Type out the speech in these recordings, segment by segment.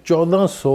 1400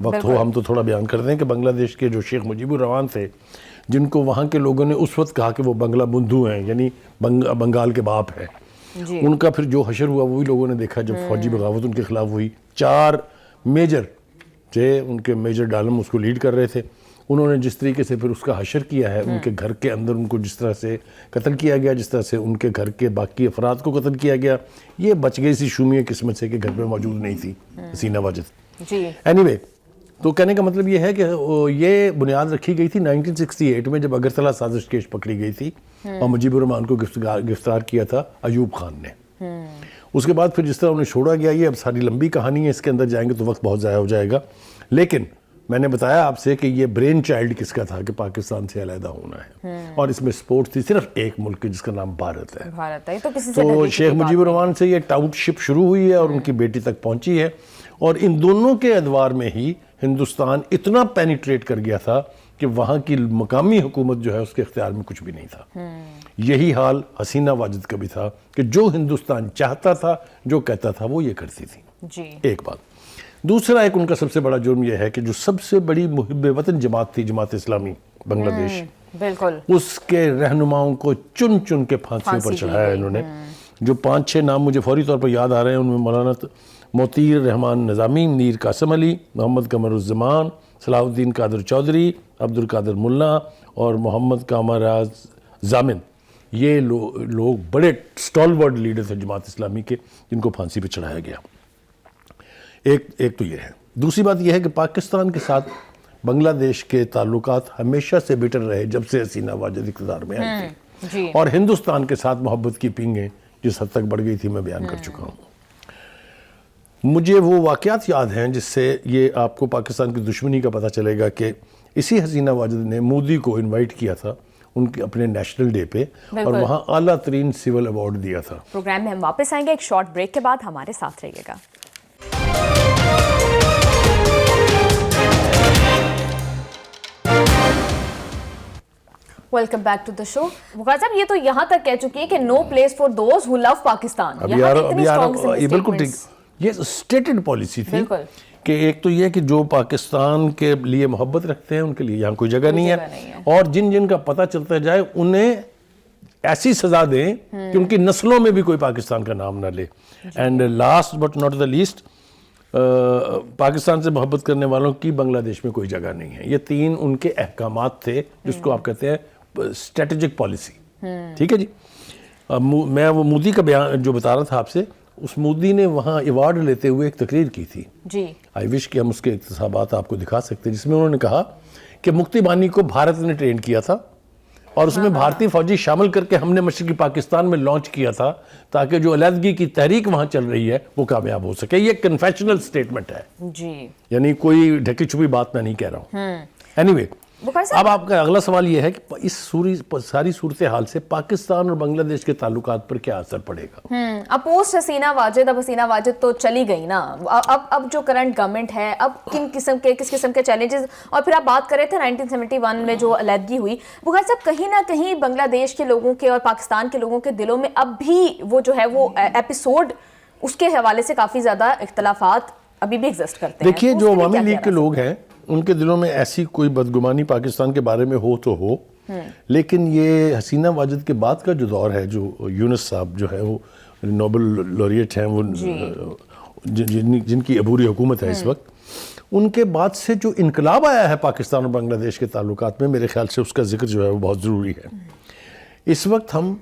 وقت ہو ہم تو تھوڑا بیان کر دیں کہ بنگلہ دیش کے جو شیخ مجیب الرحمان تھے، جن کو وہاں کے لوگوں نے اس وقت کہا کہ وہ بنگلہ بندھو ہیں، یعنی بنگال کے باپ ہیں، ان کا پھر جو حشر ہوا وہی لوگوں نے دیکھا جب فوجی بغاوت ان کے خلاف ہوئی. 4 میجر تھے، ان کے میجر ڈالم اس کو لیڈ کر رہے تھے. انہوں نے جس طریقے سے پھر اس کا حشر کیا ہے، ان کے گھر کے اندر ان کو جس طرح سے قتل کیا گیا، جس طرح سے ان کے گھر کے باقی افراد کو قتل کیا گیا، یہ بچ گئی سی شومی قسمت سے کہ گھر پہ موجود نہیں تھی حسینہ واجد. اینی وے، تو کہنے کا مطلب یہ ہے کہ یہ بنیاد رکھی گئی تھی 1968 میں جب اگرتلہ سازش کیس پکڑی گئی تھی اور مجیب الرحمان کو گرفتار کیا تھا ایوب خان نے. اس کے بعد پھر جس طرح انہیں چھوڑا گیا، یہ اب ساری لمبی کہانی ہے، اس کے اندر جائیں گے تو وقت بہت ضائع ہو جائے گا. لیکن میں نے بتایا آپ سے کہ یہ برین چائلڈ کس کا تھا کہ پاکستان سے علیحدہ ہونا ہے، اور اس میں سپورٹ تھی صرف ایک ملک جس کا نام بھارت ہے. تو شیخ مجیب الرحمان سے یہ ٹاؤٹ شپ شروع ہوئی ہے اور ان کی بیٹی تک پہنچی ہے، اور ان دونوں کے ادوار میں ہی ہندوستان اتنا پینیٹریٹ کر گیا تھا کہ وہاں کی مقامی حکومت جو ہے اس کے اختیار میں کچھ بھی نہیں تھا. یہی حال حسینہ واجد کا بھی تھا کہ جو ہندوستان چاہتا تھا، جو کہتا تھا، وہ یہ کرتی تھی. ایک بات. دوسرا ایک ان کا سب سے بڑا جرم یہ ہے کہ جو سب سے بڑی محب وطن جماعت تھی، جماعت اسلامی بنگلہ دیش، بالکل اس کے رہنماؤں کو چن چن کے پھانسی پر چڑھایا انہوں نے. جو 5-6 نام مجھے فوری طور پر یاد آ رہے ہیں، ان میں مولانا موتیر رحمان نظامی، میر قاسم علی، محمد قمر الزمان، صلاح الدین قادر چودھری، عبد القادر ملا اور محمد کامراز زامن. یہ لوگ بڑے سٹالورڈ لیڈر تھے جماعت اسلامی کے، جن کو پھانسی پہ چڑھایا گیا. ایک تو یہ ہے. دوسری بات یہ ہے کہ پاکستان کے ساتھ بنگلہ دیش کے تعلقات ہمیشہ سے بٹر رہے جب سے حسینہ واجد اقتدار میں آئی تھی، اور ہندوستان کے ساتھ محبت کی پینگیں جس حد تک بڑھ گئی تھی میں بیان کر چکا ہوں. مجھے وہ واقعات یاد ہیں جس سے یہ آپ کو پاکستان کی دشمنی کا پتہ چلے گا کہ اسی حسینہ واجد نے مودی کو انوائٹ کیا تھا ان کے اپنے نیشنل ڈے پہ، اور وہاں اعلیٰ ترین سول ایوارڈ دیا تھا. پروگرام میں ہم واپس آئیں گے ایک شارٹ بریک کے بعد، ہمارے ساتھ رہیے گا. ویلکم بیک ٹو دا شو. بخار صاحب، یہ تو یہاں تک کہہ چکی ہے کہ نو پلیس فار دوز ہو لو پاکستان. یہ بالکل ٹھیک، یہ اسٹیٹڈ پالیسی تھی کہ ایک تو یہ کہ جو پاکستان کے لیے محبت رکھتے ہیں ان کے لیے یہاں کوئی جگہ نہیں ہے، اور جن کا پتہ چلتا جائے انہیں ایسی سزا دیں کہ ان کی نسلوں میں بھی کوئی پاکستان کا نام نہ لے. And last but not the least, Pakistan سے محبت کرنے والوں کی بنگلہ دیش میں کوئی جگہ نہیں ہے. یہ 3 ان کے احکامات تھے جس کو آپ کہتے ہیں اسٹریٹجک پالیسی. ٹھیک ہے جی. میں وہ مودی کا بیان جو بتا رہا تھا آپ سے، اس مودی نے وہاں ایوارڈ لیتے ہوئے ایک تقریر کی تھی. آئی وش کہ ہم اس کے اقتصابات آپ کو دکھا سکتے ہیں، جس میں انہوں نے کہا کہ مکتی بانی کو بھارت نے ٹرین کیا تھا، اور اس میں بھارتی فوجی شامل کر کے ہم نے مشرقی پاکستان میں لانچ کیا تھا تاکہ جو علیحدگی کی تحریک وہاں چل رہی ہے وہ کامیاب ہو سکے. یہ کنفیشنل سٹیٹمنٹ ہے، یعنی کوئی ڈھکی چھپی بات میں نہیں کہہ رہا ہوں. اینی وے، اب آپ کا اگلا سوال یہ ہے کہ اس ساری صورتحال سے پاکستان اور بنگلہ دیش کے تعلقات پر کیا اثر پڑے گا؟ اب پوسٹ حسینہ واجد، اب حسینہ واجد تو چلی گئی نا، اب جو کرنٹ گورنمنٹ ہے، اب کس قسم کے چیلنجز، اور پھر آپ بات کرے تھے 1971 میں جو علیحدگی ہوئی. بخار صاحب، کہیں نہ کہیں بنگلہ دیش کے لوگوں کے اور پاکستان کے لوگوں کے دلوں میں اب بھی وہ جو ہے وہ ایپیسوڈ، اس کے حوالے سے کافی زیادہ اختلافات ابھی بھی ایگزسٹ کرتے ہیں. دیکھیے، جو عوامی لیگ کے لوگ ہیں ان کے دلوں میں ایسی کوئی بدگمانی پاکستان کے بارے میں ہو تو ہو، لیکن یہ حسینہ واجد کے بعد کا جو دور ہے، جو یونس صاحب جو ہے وہ نوبل لوریٹ ہیں، وہ جن کی عبوری حکومت ہے اس وقت، ان کے بعد سے جو انقلاب آیا ہے پاکستان اور بنگلہ دیش کے تعلقات میں، میرے خیال سے اس کا ذکر جو ہے وہ بہت ضروری ہے. اس وقت ہم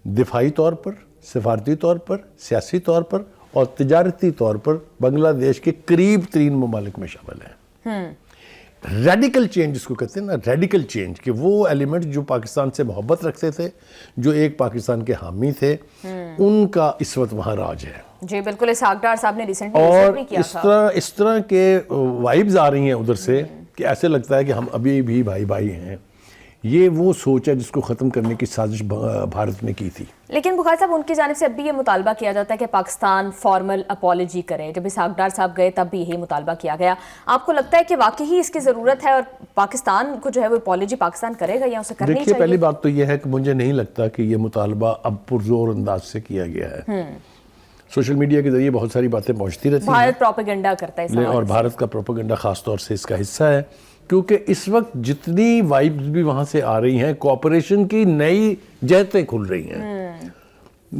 دفاعی طور پر، سفارتی طور پر، سیاسی طور پر اور تجارتی طور پر بنگلہ دیش کے قریب ترین ممالک میں شامل ہیں. ریڈیکل چینج جس کو کہتے ہیں نا، ریڈیکل چینج، کہ وہ ایلیمنٹ جو پاکستان سے محبت رکھتے تھے، جو ایک پاکستان کے حامی تھے، ان کا اس وقت وہاں راج ہے. جی بالکل، اسحاق ڈار صاحب نے ریسنٹلی بھی کیا تھا. اس طرح کے وائبز آ رہی ہیں ادھر سے کہ ایسے لگتا ہے کہ ہم ابھی بھی بھائی بھائی ہیں. یہ وہ سوچ ہے جس کو ختم کرنے کی سازش بھارت نے کی تھی. لیکن بخار صاحب، ان کی جانب سے اب بھی یہ مطالبہ کیا جاتا ہے کہ پاکستان فارمل اپالوجی کرے. جب اسحاق ڈار صاحب گئے تب بھی یہی مطالبہ کیا گیا. آپ کو لگتا ہے کہ واقعی اس کی ضرورت ہے اور پاکستان کو جو ہے وہ اپالوجی پاکستان کرے گا یا اسے کرنی چاہیے؟ دیکھیے، پہلی بات تو یہ ہے کہ مجھے نہیں لگتا کہ یہ مطالبہ اب پرزور انداز سے کیا گیا ہے. سوشل میڈیا کے ذریعے بہت ساری باتیں پہنچتی رہتی ہیں. بھارت پروپیگنڈا کرتا ہے اور بھارت کا پروپیگنڈا خاص طور سے اس کا حصہ ہے, کیونکہ اس وقت جتنی وائبز بھی وہاں سے آ رہی ہیں, کوآپریشن کی نئی جہتیں کھل رہی ہیں.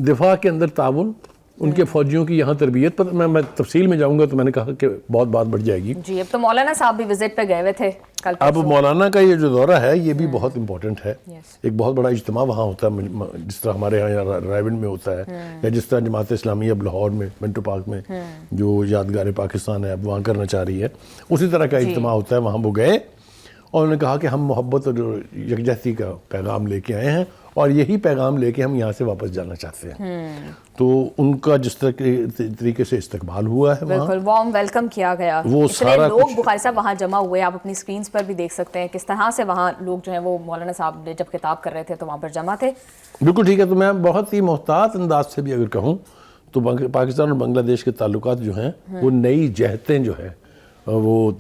دفاع کے اندر تعاون, ان کے فوجیوں کی یہاں تربیت پر میں تفصیل میں جاؤں گا تو میں نے کہا کہ بہت بات بڑھ جائے گی. جی, اب تو مولانا صاحب بھی وزٹ پہ گئے ہوئے تھے کل. اب مولانا کا یہ جو دورہ ہے یہ بھی بہت امپورٹنٹ ہے. ایک بہت بڑا اجتماع وہاں ہوتا ہے, جس طرح ہمارے یہاں رائے میں ہوتا ہے, یا جس طرح جماعت اسلامی اب لاہور میں منٹو پارک میں جو یادگار پاکستان ہے اب وہاں کرنا چاہ رہی ہے, اسی طرح کا اجتماع ہوتا ہے. وہاں وہ گئے اور انہوں نے کہا کہ ہم محبت اور یکجہتی کا پیغام لے کے آئے ہیں, اور یہی پیغام لے کے ہم یہاں سے واپس جانا چاہتے ہیں. تو ان کا جس طریقے سے استقبال ہوا ہے, بالکل وارم ویلکم کیا گیا. وہ سارا لوگ بخاری صاحب وہاں جمع ہوئے, آپ اپنی سکرینز پر بھی دیکھ سکتے ہیں کس طرح سے وہاں لوگ جو ہیں وہ مولانا صاحب نے جب خطاب کر رہے تھے تو وہاں پر جمع تھے. بالکل ٹھیک ہے. تو میں بہت ہی محتاط انداز سے بھی اگر کہوں تو پاکستان اور بنگلہ دیش کے تعلقات جو ہیں وہ نئی جہتیں جو ہے وہ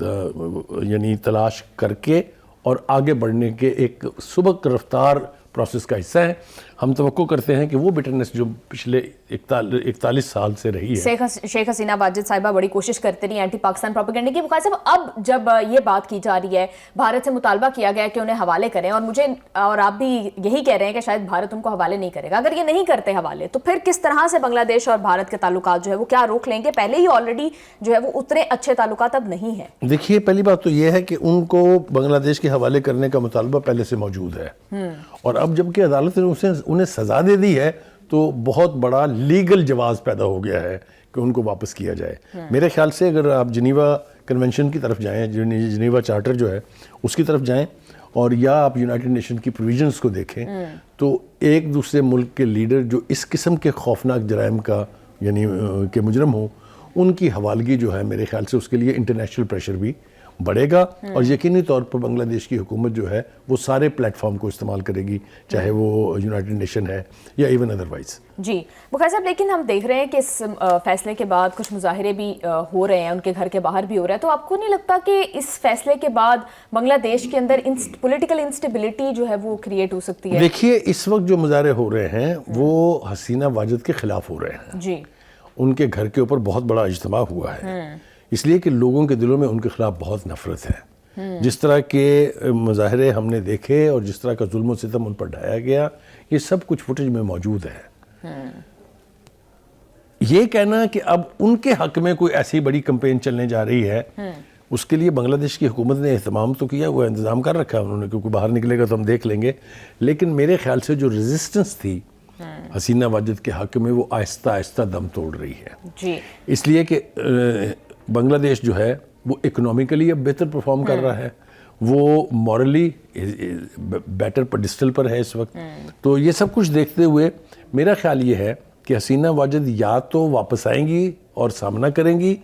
یعنی تلاش کر کے اور آگے بڑھنے کے ایک سبک رفتار پروسیس کا حصہ ہے. ہم توقع کرتے ہیں کہ وہ بٹرنس جو پچھلے 41 سال سے رہی ہے. شیخ حسینہ واجد صاحبہ بڑی کوشش کرتے رہی اینٹی پاکستان پروپیگنڈے کی. بخاری صاحب اب جب یہ بات کی جا رہی ہے, بھارت سے مطالبہ کیا گیا کہ انہیں حوالے کریں, اور آپ بھی یہی کہہ رہے ہیں کہ شاید بھارت ان کو حوالے نہیں کرے گا. اگر یہ نہیں کرتے حوالے تو پھر کس طرح سے بنگلہ دیش اور بھارت کے تعلقات جو ہے وہ کیا روک لیں گے؟ پہلے ہی آلریڈی جو ہے وہ اتنے اچھے تعلقات اب نہیں ہیں. دیکھیے, پہلی بات تو یہ ہے کہ ان کو بنگلہ دیش کے حوالے کرنے کا مطالبہ پہلے سے موجود ہے, اور اب جب کہ عدالت نے انہیں سزا دے دی ہے تو بہت بڑا لیگل جواز پیدا ہو گیا ہے کہ ان کو واپس کیا جائے. میرے خیال سے اگر آپ جنیوا کنونشن کی طرف جائیں, جنیوا چارٹر جو ہے اس کی طرف جائیں, اور یا آپ یونائٹڈ نیشن کی پروویژنز کو دیکھیں, تو ایک دوسرے ملک کے لیڈر جو اس قسم کے خوفناک جرائم کا یعنی کہ مجرم ہوں, ان کی حوالگی جو ہے میرے خیال سے اس کے لیے انٹرنیشنل پریشر بھی بڑھے گا, اور یقینی طور پر بنگلہ دیش کی حکومت جو ہے وہ سارے پلیٹ فارم کو استعمال کرے گی, چاہے وہ یونائٹڈ نیشن ہے یا ایون ادروائز. جی بخاری صاحب, لیکن ہم دیکھ رہے ہیں کہ اس فیصلے کے بعد کچھ مظاہرے بھی ہو رہے ہیں, ان کے گھر کے باہر بھی ہو رہا ہے. تو آپ کو نہیں لگتا کہ اس فیصلے کے بعد بنگلہ دیش کے اندر پولیٹیکل انسٹیبلٹی جو ہے وہ کریٹ ہو سکتی ہے؟ دیکھیے, اس وقت جو مظاہرے ہو رہے ہیں وہ حسینہ واجد کے خلاف ہو رہے ہیں. جی, ان کے گھر کے اوپر بہت بڑا اجتماع ہوا ہے, اس لیے کہ لوگوں کے دلوں میں ان کے خلاف بہت نفرت ہے. جس طرح کے مظاہرے ہم نے دیکھے اور جس طرح کا ظلم و ستم ان پر ڈھایا گیا, یہ سب کچھ فوٹیج میں موجود ہے. یہ کہنا کہ اب ان کے حق میں کوئی ایسی بڑی کمپین چلنے جا رہی ہے, اس کے لیے بنگلہ دیش کی حکومت نے اہتمام تو کیا, وہ انتظام کر رکھا ہے انہوں نے, کیونکہ باہر نکلے گا تو ہم دیکھ لیں گے. لیکن میرے خیال سے جو ریزسٹنس تھی حسینہ واجد کے حق میں وہ آہستہ آہستہ دم توڑ رہی ہے. جی, اس لیے کہ بنگلہ دیش جو ہے وہ اکنومیکلی اب بہتر پرفارم کر رہا ہے, وہ مورلی بیٹر پیڈسٹل پر ہے اس وقت. تو یہ سب کچھ دیکھتے ہوئے میرا خیال یہ ہے کہ حسینہ واجد یا تو واپس آئیں گی اور سامنا کریں گی,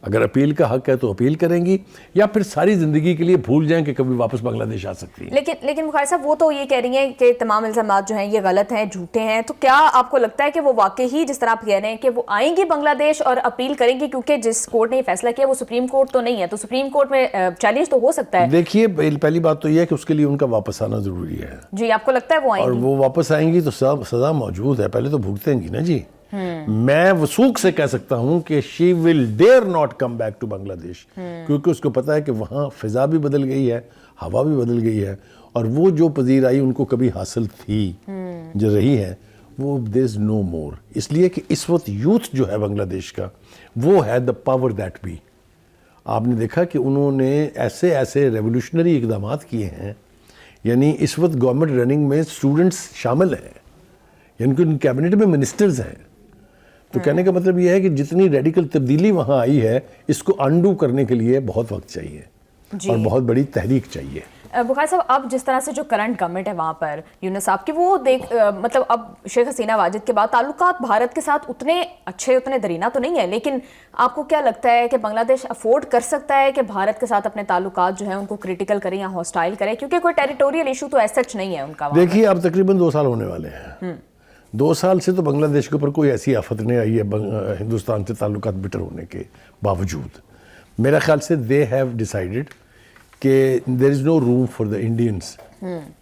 اگر اپیل کا حق ہے تو اپیل کریں گی, یا پھر ساری زندگی کے لیے بھول جائیں کہ کبھی واپس بنگلہ دیش آ سکتی ہیں. لیکن بخاری صاحب, وہ تو یہ کہہ رہی ہیں کہ تمام الزامات جو ہیں یہ غلط ہیں, جھوٹے ہیں. تو کیا آپ کو لگتا ہے کہ وہ واقعی جس طرح آپ کہہ رہے ہیں کہ وہ آئیں گی بنگلہ دیش اور اپیل کریں گی, کیونکہ جس کورٹ نے یہ فیصلہ کیا وہ سپریم کورٹ تو نہیں ہے, تو سپریم کورٹ میں چیلنج تو ہو سکتا ہے؟ دیکھیے, پہلی بات تو یہ ہے کہ اس کے لیے ان کا واپس آنا ضروری ہے. جی, آپ کو لگتا ہے وہ آئیں گی؟ اور وہ واپس آئیں گی تو سزا موجود ہے, پہلے تو بھگتیں گی نا. جی, میں وثوق سے کہہ سکتا ہوں کہ she will dare not come back to بنگلہ دیش, کیونکہ اس کو پتا ہے کہ وہاں فضا بھی بدل گئی ہے, ہوا بھی بدل گئی ہے, اور وہ جو پذیرائی ان کو کبھی حاصل تھی جو رہی ہے وہ there is no more. اس لیے کہ اس وقت یوتھ جو ہے بنگلہ دیش کا وہ ہے the power that be. آپ نے دیکھا کہ انہوں نے ایسے ریولوشنری اقدامات کیے ہیں, یعنی اس وقت گورنمنٹ رننگ میں اسٹوڈنٹس شامل ہیں, یعنی کہ ان کیبنٹ میں منسٹرز ہیں. تو کہنے کا مطلب یہ ہے کہ جتنی ریڈیکل تبدیلی وہاں آئی ہے اس کو انڈو کرنے کے لیے بہت وقت چاہیے اور بہت بڑی تحریک چاہیے. بخاری صاحب, اب جس طرح سے جو کرنٹ گورنمنٹ ہے وہاں پر یونس صاحب کی, وہ مطلب اب شیخ حسینہ واجد کے بعد تعلقات بھارت کے ساتھ اتنے اچھے اتنے درینا تو نہیں ہے, لیکن آپ کو کیا لگتا ہے کہ بنگلہ دیش افورڈ کر سکتا ہے کہ بھارت کے ساتھ اپنے تعلقات جو ہیں ان کو کریٹیکل کریں یا ہاسٹائل کریں, کیونکہ کوئی ٹیریٹوریل ایشو تو ایسا نہیں ہے ان کا؟ دیکھیے, اب تقریباً 2 سال ہونے والے ہیں. 2 سال سے تو بنگلہ دیش کے اوپر کوئی ایسی آفت نہیں آئی ہے ہندوستان سے تعلقات بٹر ہونے کے باوجود. میرا خیال سے they have decided کہ there is no room for the Indians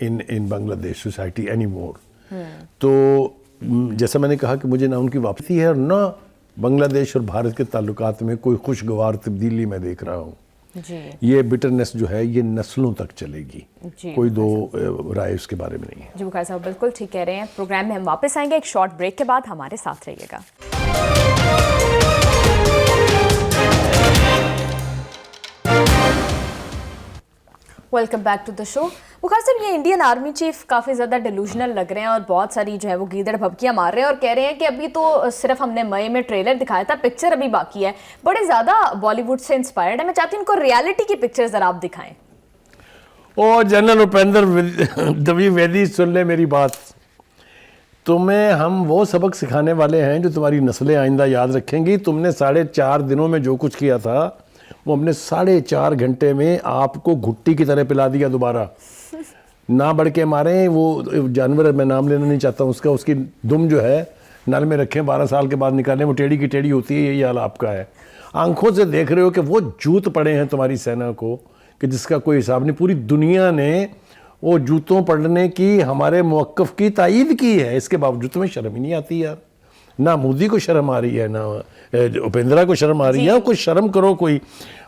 in Bangladesh society anymore. تو جیسا میں نے کہا کہ مجھے نہ ان کی واپسی ہے اور نہ بنگلہ دیش اور بھارت کے تعلقات میں کوئی خوشگوار تبدیلی میں دیکھ رہا ہوں. جی یہ بٹرنس جو ہے یہ نسلوں تک چلے گی. کوئی دو رائے اس کے بارے میں نہیں ہے. جی بخاری صاحب بالکل ٹھیک کہہ رہے ہیں. پروگرام میں ہم واپس آئیں گے ایک شارٹ بریک کے بعد. ہمارے ساتھ رہیے گا. ویلکم بیک ٹو دا شو. بخاری صاحب یہ انڈین آرمی چیف کافی زیادہ ڈیلوژنل لگ رہے ہیں اور بہت ساری جو ہے وہ گیدڑ بھبکیاں مار رہے ہیں اور کہہ رہے ہیں کہ ابھی تو صرف ہم نے مئی میں ٹریلر دکھایا تھا, پکچر ابھی باقی ہے. بڑے زیادہ بالی ووڈ سے انسپائرڈ ہے. میں چاہتی ہوں ان کو ریالٹی کی پکچر ذرا آپ دکھائیں. او جنرل اپیندر دویویدی سن لے میری بات. تمہیں ہم وہ سبق سکھانے والے ہیں جو تمہاری نسلیں آئندہ یاد رکھیں گی. تم نے 4.5 دنوں میں جو کچھ کیا تھا وہ ہم نے 4.5 گھنٹے میں آپ کو گھٹی کی طرح پلا دیا دوبارہ. نہ بڑھ کے ماریں. وہ جانور میں نام لینا نہیں چاہتا ہوں اس کا, اس کی دم جو ہے نل میں رکھیں 12 سال کے بعد نکالیں, وہ ٹیڑھی کی ٹیڑھی ہوتی ہے. یہی حال آپ کا ہے. آنکھوں سے دیکھ رہے ہو کہ وہ جوت پڑے ہیں تمہاری سینا کو کہ جس کا کوئی حساب نہیں. پوری دنیا نے وہ جوتوں پڑنے کی ہمارے موقف کی تائید کی ہے. اس کے باوجود تمہیں شرم ہی نہیں آتی یار. نہ مودی کو شرم آ رہی ہے, نہ اپیندرا کو شرم آ رہی ہے. کوئی شرم کرو کوئی.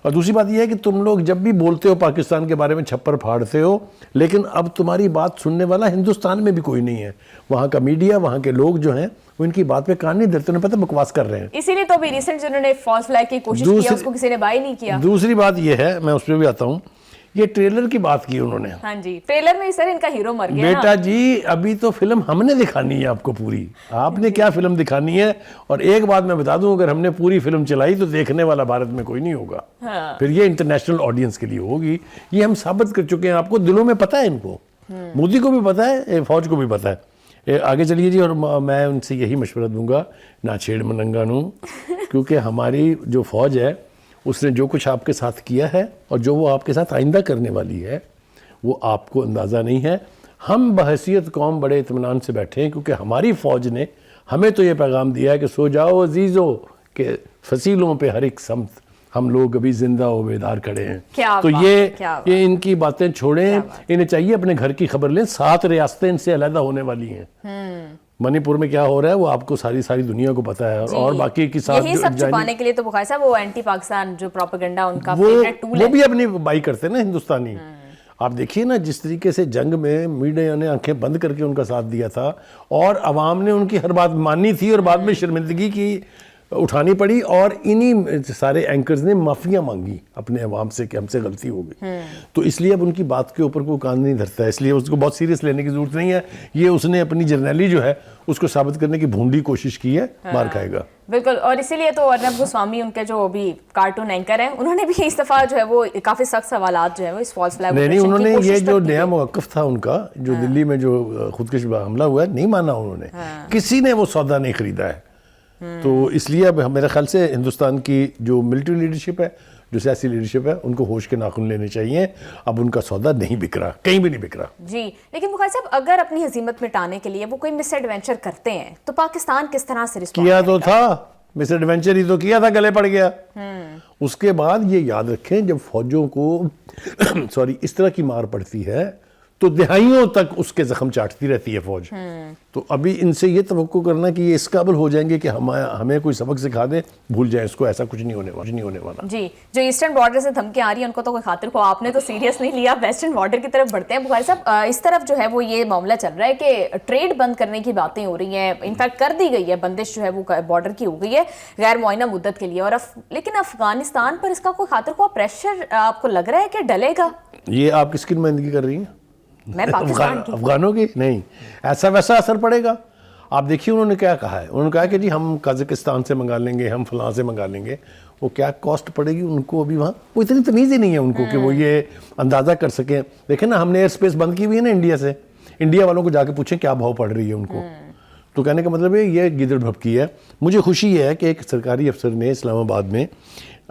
اور دوسری بات یہ ہے کہ تم لوگ جب بھی بولتے ہو پاکستان کے بارے میں چھپر پھاڑتے ہو, لیکن اب تمہاری بات سننے والا ہندوستان میں بھی کوئی نہیں ہے. وہاں کا میڈیا, وہاں کے لوگ جو ہیں وہ ان کی بات پہ کان نہیں دھرتے. انہیں پتہ بکواس کر رہے ہیں. اسی لیے تو ابھی ریسنٹ جنہوں نے فالس فلیگ کی کوشش کی اس کو کسی نے بائی نہیں کیا. دوسری بات یہ ہے, میں اس پہ بھی آتا ہوں, یہ ٹریلر کی بات کی انہوں نے. ہاں جی, ٹریلر میں سر ان کا ہیرو مر گیا. بیٹا جی ابھی تو فلم ہم نے دکھانی ہے آپ کو پوری. آپ نے کیا فلم دکھانی ہے. اور ایک بات میں بتا دوں, اگر ہم نے پوری فلم چلائی تو دیکھنے والا بھارت میں کوئی نہیں ہوگا. پھر یہ انٹرنیشنل آڈینس کے لیے ہوگی. یہ ہم ثابت کر چکے ہیں. آپ کو دلوں میں پتہ ہے, ان کو مودی کو بھی پتہ ہے, فوج کو بھی پتہ ہے. آگے چلیے جی. اور میں ان سے یہی مشورہ دوں گا, نہ چھیڑ مننگا نوں, کیونکہ ہماری جو فوج ہے اس نے جو کچھ آپ کے ساتھ کیا ہے اور جو وہ آپ کے ساتھ آئندہ کرنے والی ہے وہ آپ کو اندازہ نہیں ہے. ہم بحیثیت قوم بڑے اطمینان سے بیٹھے ہیں کیونکہ ہماری فوج نے ہمیں تو یہ پیغام دیا ہے کہ سو جاؤ عزیزو, کہ فصیلوں پہ ہر ایک سمت ہم لوگ ابھی زندہ و بیدار کھڑے ہیں. تو یہ ان کی باتیں چھوڑیں. انہیں چاہیے اپنے گھر کی خبر لیں. 7 ریاستیں ان سے علیحدہ ہونے والی ہیں. منی پور میں کیا ہو رہا ہے وہ آپ کو ساری دنیا کو پتا ہے. اور باقی کی ساتھ یہی سب چھپانے کے لیے تو بخاری صاحب وہ اینٹی پاکستان جو پروپیگنڈا ان کا فیوریٹ ٹول ہے, وہ بھی اپنی بائی کرتے ہیں نا ہندوستانی. آپ دیکھیے نا جس طریقے سے جنگ میں میڈیا نے آنکھیں بند کر کے ان کا ساتھ دیا تھا اور عوام نے ان کی ہر بات مانی تھی اور بعد میں شرمندگی کی اٹھانی پڑی, اور انہی سارے اینکرز نے معافیاں مانگی اپنے عوام سے کہ ہم سے غلطی ہو گئی. تو اس لیے اب ان کی بات کے اوپر کوئی کان نہیں دھرتا ہے. اس لیے اس کو بہت سیریس لینے کی ضرورت نہیں ہے. یہ اس نے اپنی جرنیلی جو ہے اس کو ثابت کرنے کی بھونڈی کوشش کی ہے, مار کھائے گا. بالکل. اور اسی لیے تو ارنب گوسوامی ان کے جو ابھی کارٹون اینکر ہیں انہوں نے بھی اس دفعہ جو ہے وہ کافی سخت سوالات جو ہے وہ اس فالس فلیگ نہیں, انہوں نے یہ جو نیا موقف تھا ان کا جو دلی میں جو خودکش حملہ ہوا ہے نہیں مانا انہوں نے. کسی نے وہ سودا نہیں خریدا ہے. تو اس لیے اب میرے خیال سے ہندوستان کی جو ملٹری لیڈرشپ ہے, جو سیاسی لیڈرشپ ہے, ان کو ہوش کے ناخن لینے چاہیے. اب ان کا سودا نہیں بک رہا, کہیں بھی نہیں بک رہا. جی لیکن بخاری صاحب اگر اپنی ہزیمت مٹانے کے لیے وہ کوئی مس ایڈونچر کرتے ہیں تو پاکستان کس طرح سے رسپونڈ کیا تو تھا, مس ایڈونچر ہی تو کیا تھا, گلے پڑ گیا. اس کے بعد یہ یاد رکھیں جب فوجوں کو اس طرح کی مار پڑتی ہے تو دہائیوں تک اس کے زخم چاٹتی رہتی ہے فوج. تو ابھی ان سے یہ توقع کرنا کہ یہ اس قابل ہو جائیں گے کہ ہمیں کوئی سبق سکھا دیں, بھول جائیں اس کو. ایسا کچھ نہیں ہونے والا. جی جو ایسٹرن بارڈر سے دھمکیاں آ رہی ہیں ان کو تو کوئی خاطر کو آپ نے تو سیریس نہیں لیا. ویسٹرن بارڈر کی طرف بڑھتے ہیں بخاری صاحب. اس طرف جو ہے وہ یہ معاملہ چل رہا ہے کہ ٹریڈ بند کرنے کی باتیں ہو رہی ہیں. انفیکٹ کر دی گئی ہے, بندش جو ہے وہ بارڈر کی ہو گئی ہے غیر معینہ مدت کے لیے. اور لیکن افغانستان پر اس کا کوئی خاطر کو پریشر آپ کو لگ رہا ہے کہ ڈلے گا؟ یہ آپ کس کی نمائندگی کر رہی ہیں؟ میں پاکستان کی. افغانوں کی نہیں. ایسا ویسا اثر پڑے گا. آپ دیکھیے انہوں نے کیا کہا ہے. انہوں نے کہا کہ جی ہم قازقستان سے منگا لیں گے, ہم فلاں سے منگا لیں گے. وہ کیا کاسٹ پڑے گی ان کو ابھی وہاں, وہ اتنی تمیز ہی نہیں ہے ان کو کہ وہ یہ اندازہ کر سکیں. دیکھیں نا ہم نے ایئر اسپیس بند کی ہوئی ہے نا انڈیا سے. انڈیا والوں کو جا کے پوچھیں کیا بھاؤ پڑ رہی ہے ان کو. تو کہنے کا مطلب ہے یہ گیدڑ بھبکی ہے. مجھے خوشی ہے کہ ایک سرکاری افسر نے اسلام آباد میں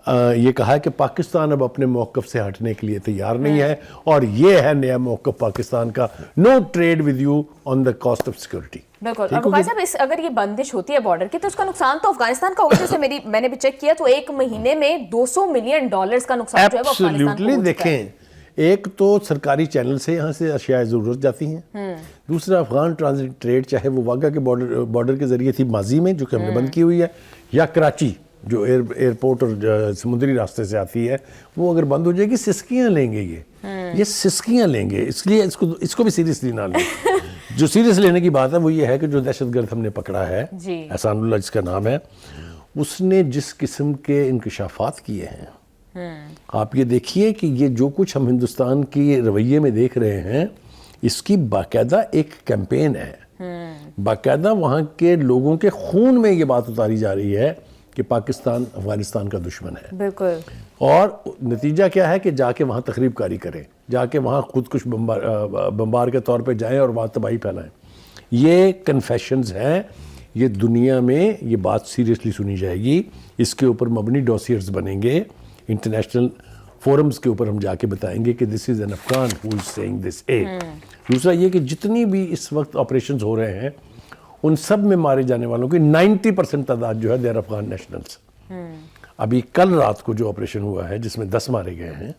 یہ کہا کہ پاکستان اب اپنے موقف سے ہٹنے کے لیے تیار نہیں ہے, اور یہ ہے نیا موقف پاکستان کا, no trade with you on the cost of security. بالکل. اور بخاری صاحب اگر یہ بندش ہوتی ہے بارڈر کی تو اس کا نقصان تو افغانستان کا ہوگا. جیسے میں نے بھی چیک کیا تو ایک مہینے میں $200 ملین کا نقصان جو ہے وہ افغانستان کو ہو چکا ہے. دیکھیں ایک تو سرکاری چینل سے یہاں سے اشیاء ضرورت جاتی ہیں، دوسرا افغان ٹرانزٹ ٹریڈ چاہے وہ واگا کے بارڈر کے ذریعے تھی ماضی میں جو کہ ہم نے بند کی ہوئی ہے، یا کراچی جو ایئرپورٹ اور سمندری راستے سے آتی ہے، وہ اگر بند ہو جائے گی سسکیاں لیں گے یہ سسکیاں لیں گے. اس لیے اس کو بھی سیریسلی نہ لیں. جو سیریس لینے کی بات ہے وہ یہ ہے کہ جو دہشت گرد ہم نے پکڑا ہے احسان اللہ جس کا نام ہے، اس نے جس قسم کے انکشافات کیے ہیں، آپ یہ دیکھیے کہ یہ جو کچھ ہم ہندوستان کی رویے میں دیکھ رہے ہیں اس کی باقاعدہ ایک کیمپین ہے. باقاعدہ وہاں کے لوگوں کے خون میں یہ بات اتاری جا رہی ہے کہ پاکستان افغانستان کا دشمن ہے. بالکل. اور نتیجہ کیا ہے کہ جا کے وہاں تخریب کاری کریں، جا کے وہاں خود کچھ بمبار کے طور پہ جائیں اور وہاں تباہی پھیلائیں. یہ کنفیشنز ہیں. یہ دنیا میں یہ بات سیریسلی سنی جائے گی، اس کے اوپر مبنی ڈوسیئرز بنیں گے، انٹرنیشنل فورمز کے اوپر ہم جا کے بتائیں گے کہ this is an Afghan who is seeing this. دوسرا یہ کہ جتنی بھی اس وقت آپریشنز ہو رہے ہیں ان سب میں مارے جانے والوں کی 90% تعداد جو ہے دیر افغان نیشنلز. ابھی کل رات کو جو آپریشن ہوا ہے جس میں 10 مارے گئے ہیں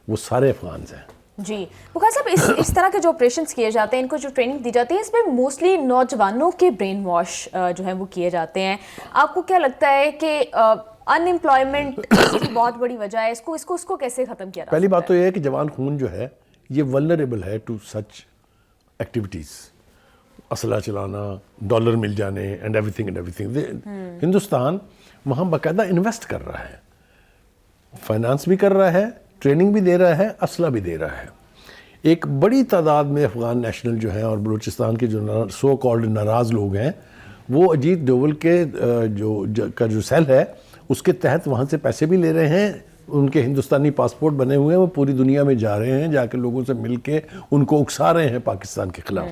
وہ سارے افغانز ہیں. جی بخار صاحب، اس طرح کے جو آپریشنز کیے جاتے ہیں، ان کو جو ٹریننگ دی جاتی ہے، اس میں موسٹلی نوجوانوں کے برین واش جو ہیں وہ کیے جاتے ہیں. آپ کو کیا لگتا ہے کہ ان امپلائمنٹ کی بہت بڑی وجہ ہے؟ اس کو کیسے ختم کیا جا سکتا ہے؟ پہلی بات تو یہ ہے کہ جوان خون جو ہے یہ ولنریبل ہے ٹو سچ ایکٹیویٹیز، اسلحہ چلانا، ڈالر مل جانے اینڈ ایوری تھنگ. ہندوستان وہاں باقاعدہ انویسٹ کر رہا ہے، فائنانس بھی کر رہا ہے، ٹریننگ بھی دے رہا ہے، اسلحہ بھی دے رہا ہے. ایک بڑی تعداد میں افغان نیشنل جو ہیں اور بلوچستان کے جو سو کالڈ ناراض لوگ ہیں وہ اجیت ڈوول کے جو سیل ہے اس کے تحت وہاں سے پیسے بھی لے رہے ہیں. ان کے ہندوستانی پاسپورٹ بنے ہوئے ہیں، وہ پوری دنیا میں جا رہے ہیں، جا کے لوگوں سے مل کے ان کو اکسا رہے ہیں پاکستان کے خلاف.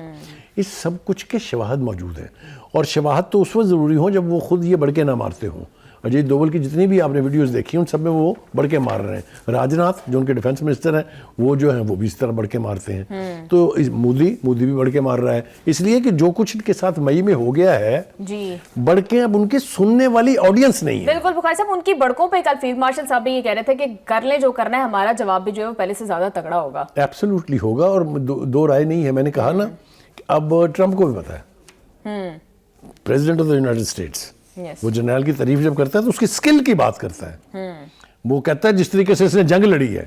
اس سب کچھ کے شواہد موجود ہیں، اور شواہد تو اس وقت ضروری ہوں جب وہ خود یہ بڑکے نہ مارتے ہوں. اجیت ڈوول کی جتنی بھی آپ نے ویڈیوز دیکھی ان سب میں وہ بڑکے مار رہے ہیں. راجناتھ جو ان کے ڈیفنس منسٹر ہیں وہ جو ہیں وہ بھی اس طرح بڑکے مارتے ہیں. تو مودی بھی بڑکے مار رہا ہے. اس لیے کہ جو کچھ ان کے ساتھ مئی میں ہو گیا ہے بڑکے اب ان کے سننے والی آڈینس نہیں ہے. بالکل بخاری صاحب، ان کی بڑکوں پہ کل فیلڈ مارشل صاحب بھی یہ کہہ رہے تھے کہ کر لیں جو کرنا ہے، ہمارا جواب بھی جو ہے وہ پہلے سے زیادہ تگڑا ہوگا. ایبسولوٹلی ہوگا، اور دو رائے نہیں ہے. میں نے کہا نا کہ اب ٹرمپ کو بھی پتا ہے، president of the United States, وہ جنرل کی تعریف جب کرتا ہے تو اس کی سکل کی بات کرتا ہے. وہ کہتا ہے جس طریقے سے اس نے جنگ لڑی ہے.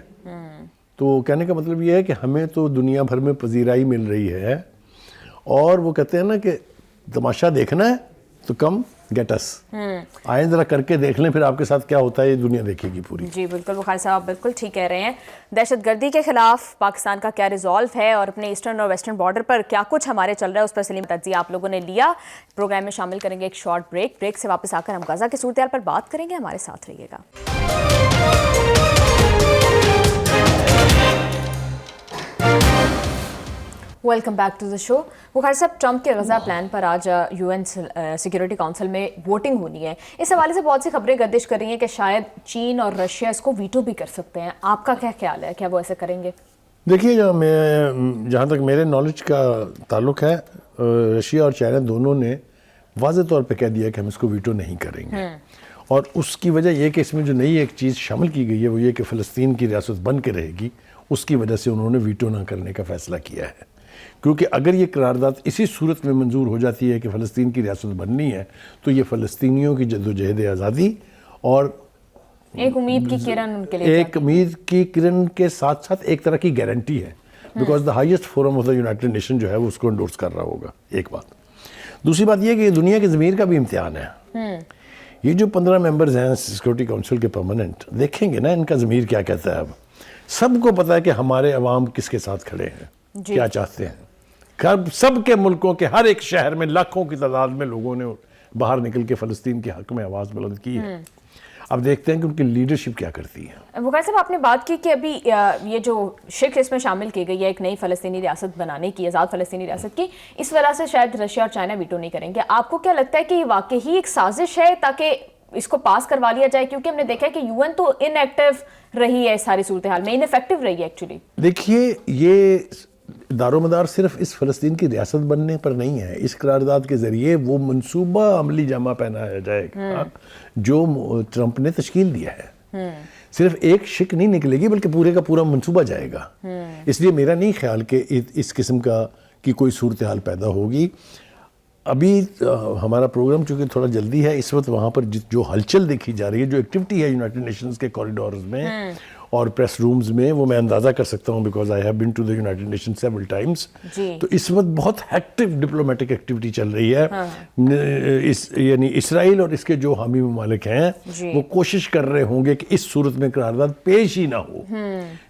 تو کہنے کا مطلب یہ ہے کہ ہمیں تو دنیا بھر میں پذیرائی مل رہی ہے، اور وہ کہتے ہیں نا کہ تماشا دیکھنا ہے تو کم گیٹ اس. آئیں ذرا کر کے دیکھ لیں، پھر آپ کے ساتھ کیا ہوتا ہے یہ دنیا دیکھے گی پوری. جی بالکل بخاری صاحب، بالکل ٹھیک کہہ رہے ہیں. دہشت گردی کے خلاف پاکستان کا کیا ریزالو ہے اور اپنے ایسٹرن اور ویسٹرن بارڈر پر کیا کچھ ہمارے چل رہا ہے اس پر سلیم تجزیہ آپ لوگوں نے لیا. پروگرام میں شامل کریں گے ایک شارٹ بریک سے واپس آ کر ہم غزہ کی صورتحال پر بات کریں گے. ہمارے ساتھ رہیے گا. ویلکم بیک ٹو دا شو. بخاری صاحب، ٹرمپ کے غزہ پلان پر آج یو این سیکیورٹی کونسل میں ووٹنگ ہونی ہے. اس حوالے سے بہت سی خبریں گردش کر رہی ہیں کہ شاید چین اور رشیا اس کو ویٹو بھی کر سکتے ہیں. آپ کا کیا خیال ہے، کیا وہ ایسے کریں گے؟ دیکھیے، جہاں تک میرے نالج کا تعلق ہے، رشیا اور چائنا دونوں نے واضح طور پہ کہہ دیا کہ ہم اس کو ویٹو نہیں کریں گے. اور اس کی وجہ یہ کہ اس میں جو نئی ایک چیز شامل کی گئی ہے وہ یہ کہ فلسطین کی ریاست بن کے رہے گی. اس کی وجہ سے انہوں نے ویٹو نہ کرنے کا فیصلہ کیا ہے. کیونکہ اگر یہ قرارداد اسی صورت میں منظور ہو جاتی ہے کہ فلسطین کی ریاست بننی ہے تو یہ فلسطینیوں کی جدوجہد آزادی اور ایک امید کی کرن ان کے لیے، ایک امید کی کرن کے ساتھ ساتھ ایک طرح کی گارنٹی ہے. Because the highest forum of the United nation جو ہے وہ اس کو انڈورس کر رہا ہوگا. ایک بات. دوسری بات یہ کہ یہ دنیا کے ضمیر کا بھی امتحان ہے. یہ جو 15 ممبرز ہیں سیکورٹی کونسل کے پرماننٹ، دیکھیں گے نا ان کا ضمیر کیا کہتا ہے. اب سب کو پتا ہے کہ ہمارے عوام کس کے ساتھ کھڑے ہیں، کیا چاہتے ہیں. سب کے ملکوں کے ہر ایک شہر میں لاکھوں کی تعداد میں لوگوں نے باہر نکل کے فلسطین کے حق میں آواز بلند کی ہے. اب دیکھتے ہیں کہ ان کی لیڈرشپ کیا کرتی ہے. بخاری صاحب، آپ نے بات کی کہ ابھی یہ جو شک اس میں شامل کی گئی ہے ایک نئی فلسطینی ریاست بنانے کی، آزاد فلسطینی ریاست کی، اس وجہ سے شاید رشیا اور چائنا ویٹو نہیں کریں گے. آپ کو کیا لگتا ہے کہ یہ واقعی ایک سازش ہے تاکہ اس کو پاس کروا لیا جائے؟ کیونکہ ہم نے دیکھا ہے کہ یو این تو ان ایکٹیو رہی ہے اس ساری صورتحال میں، ان افیکٹو رہی ہے ایکچولی. دیکھیے، یہ دار و مدار صرف اس فلسطین کی ریاست بننے پر نہیں ہے. اس قرارداد کے ذریعے وہ منصوبہ عملی جامہ پہنایا جائے گا جو ٹرمپ نے تشکیل دیا ہے. صرف ایک شک نہیں نکلے گی بلکہ پورے کا پورا منصوبہ جائے گا. اس لیے میرا نہیں خیال کہ اس قسم کی کوئی صورتحال پیدا ہوگی. ابھی ہمارا پروگرام چونکہ تھوڑا جلدی ہے، اس وقت وہاں پر جو ہلچل دیکھی جا رہی ہے، جو ایکٹیویٹی ہے یونائٹڈ نیشنز کے کوریڈورز میں اور پریس رومز میں، وہ میں اندازہ کر سکتا ہوں because I have been to the United Nation several times. تو اس وقت بہت ایکٹیو ڈپلومیٹک ایکٹیویٹی چل رہی ہے. یعنی اسرائیل اور اس کے جو حامی ممالک ہیں وہ کوشش کر رہے ہوں گے کہ اس صورت میں قرارداد پیش ہی نہ ہو،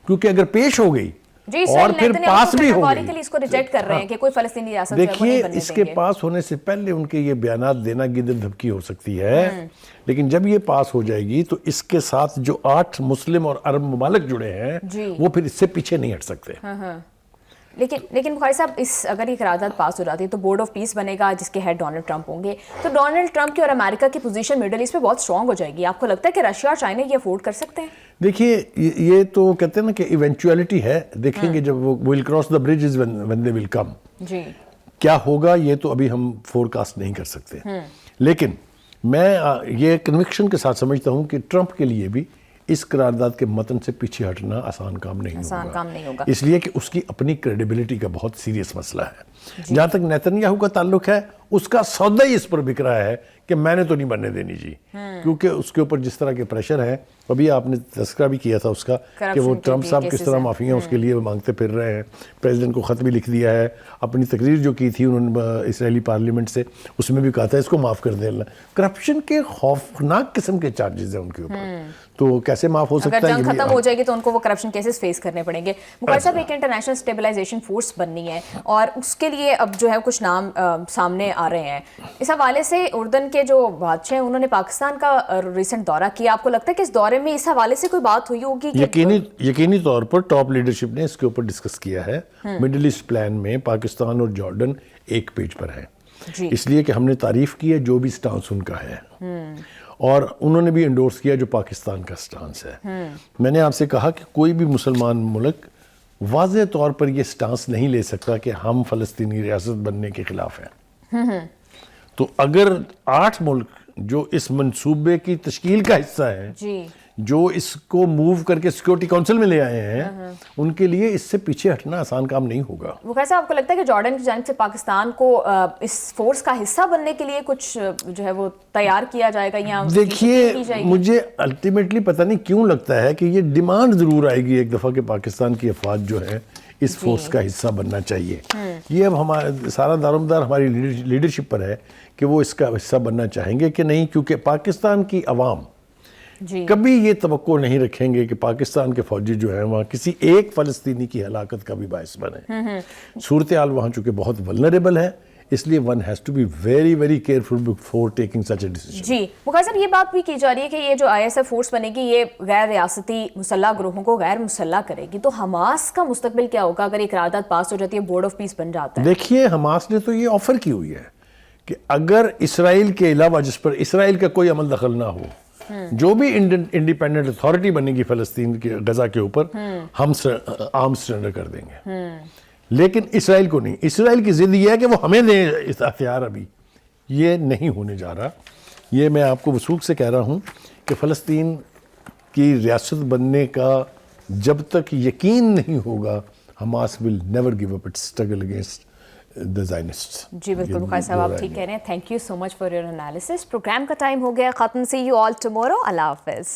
کیونکہ اگر پیش ہو گئی اور پھر پاس بھی ہو گئی. اس کو ریجیکٹ کر رہے ہیں کہ کوئی فلسطینی ریاست دیکھیے اس کے پاس ہونے سے پہلے ان کے یہ بیانات دینا گدر دھمکی ہو سکتی ہے، لیکن جب یہ پاس ہو جائے گی تو اس کے ساتھ جو 8 مسلم اور عرب ممالک جڑے ہیں وہ پھر اس سے پیچھے نہیں ہٹ سکتے. لیکن بخاری صاحب، اگر یہ قرارداد پاس ہو جاتی ہے تو بورڈ آف پیس بنے گا جس کے ہیڈ ڈونلڈ ٹرمپ ہوں گے. تو ڈونلڈ ٹرمپ کی اور امریکہ کی پوزیشن میڈل ایسٹ میں بہت اسٹرانگ ہو جائے گی. آپ کو لگتا ہے کہ رشیا اور چائنا یہ افورڈ کر سکتے ہیں؟ دیکھیے یہ تو کہتے ہیں نا کہ ایونچویلٹی ہے، دیکھیں گے جب وہ ول cross the bridges when they will come. کیا ہوگا یہ تو ابھی ہم فور کاسٹ نہیں کر سکتے، لیکن میں یہ کنوکشن کے ساتھ سمجھتا ہوں کہ ٹرمپ کے لیے بھی اس قرارداد کے متن سے پیچھے ہٹنا آسان کام نہیں ہوگا، اس لیے کہ اس کی اپنی کریڈیبلٹی کا بہت سیریس مسئلہ ہے. جہاں تک نیتنیاہو کا تعلق ہے، اس کا سودا ہی اس پر بک رہا ہے کہ میں نے تو نہیں بننے دینی جی، کیونکہ اس کے اوپر جس طرح کے پریشر ہے. ابھی آپ نے تذکرہ بھی کیا تھا اس کا کہ وہ ٹرمپ صاحب کس طرح معافیاں اس کے لیے مانگتے پھر رہے ہیں. پریزیڈنٹ کو خط بھی لکھ دیا ہے، اپنی تقریر جو کی تھی انہوں نے اسرائیلی پارلیمنٹ سے، اس میں بھی کہا تھا اس کو معاف کر دیں. اللہ کرپشن کے خوفناک قسم کے چارجز ہیں ان کے اوپر، تو کیسے معاف ہو سکتا ہے؟ اگر جنگ ختم ہو جائے گی تو ان کو وہ کرپشن کیسز فیس کرنے پڑیں گے. مقرر صاحب، ایک انٹرنیشنل اسٹیبلائزیشن فورس بننی ہے اور اس کے لیے اب جو ہے کچھ نام سامنے آ رہے ہیں. اس حوالے سے اردن کے جو بادشاہ ہیں انہوں نے پاکستان کا ریسنٹ دورہ کیا. آپ کو لگتا ہے کہ اس دورے میں اس حوالے سے کوئی بات ہوئی ہوگی؟ یقینی طور پر ٹاپ لیڈرشپ نے اس کے اوپر ڈسکس کیا ہے. مڈل ایسٹ پلان میں پاکستان اور جارڈن ایک پیج پر ہے، اس لیے کہ ہم نے تعریف کی ہے جو بھی سٹانس ان کا ہے، اور انہوں نے بھی انڈورس کیا جو پاکستان کا سٹانس ہے. میں نے آپ سے کہا کہ کوئی بھی مسلمان ملک واضح طور پر یہ سٹانس نہیں لے سکتا کہ ہم فلسطینی ریاست بننے کے خلاف ہیں. تو اگر 8 ملک جو اس منصوبے کی تشکیل کا حصہ ہیں، جو اس کو موو کر کے سیکورٹی کونسل میں لے آئے ہیں، ان کے لیے اس سے پیچھے ہٹنا آسان کام نہیں ہوگا. وہ کیسا آپ کو لگتا ہے کہ جارڈن کی جانب سے پاکستان کو اس فورس کا حصہ بننے کے لیے کچھ جو ہے وہ تیار کیا جائے گا یا؟ دیکھیے مجھے الٹیمیٹلی پتہ نہیں کیوں لگتا ہے کہ یہ ڈیمانڈ ضرور آئے گی ایک دفعہ کہ پاکستان کی افواج جو ہے اس فورس کا حصہ بننا چاہیے. یہ اب ہمارا سارا دارومدار ہماری لیڈرشپ پر ہے کہ وہ اس کا حصہ بننا چاہیں گے کہ نہیں، کیونکہ پاکستان کی عوام کبھی یہ توقع نہیں رکھیں گے کہ پاکستان کے فوجی جو ہیں وہاں کسی ایک فلسطینی کی ہلاکت کا بھی باعث بنے. صورتحال وہاں چونکہ بہت ولنریبل ہے، اس لیے one has to be very very careful before taking such a decision. جی مقرر صاحب، یہ بات بھی کی جا رہی ہے کہ یہ جو آئی ایس ایف فورس بنے گی یہ غیر ریاستی مسلح گروہوں کو غیر مسلح کرے گی. تو حماس کا مستقبل کیا ہوگا اگر یہ قرارداد پاس ہو جاتی ہے، بورڈ آف پیس بن جاتا ہے؟ دیکھیے حماس نے تو یہ آفر کی ہوئی ہے کہ اگر اسرائیل کے علاوہ، جس پر اسرائیل کا کوئی عمل دخل نہ ہو، جو بھی انڈیپینڈنٹ اتھارٹی بنے گی فلسطین کے غزہ کے اوپر، ہم آرم سرنڈر کر دیں گے. لیکن اسرائیل کو نہیں. اسرائیل کی ضد یہ ہے کہ وہ ہمیں دیں اس ہتھیار. ابھی یہ نہیں ہونے جا رہا. یہ میں آپ کو وثوق سے کہہ رہا ہوں کہ فلسطین کی ریاست بننے کا جب تک یقین نہیں ہوگا، Hamas will never give up its struggle against the Zionists. جی بالکل بخاری صاحب، آپ ٹھیک کہہ رہے ہیں. Thank you so much for your analysis. Program کا ٹائم ہو گیا ختم. سی یو آل ٹمورو. اللہ حافظ.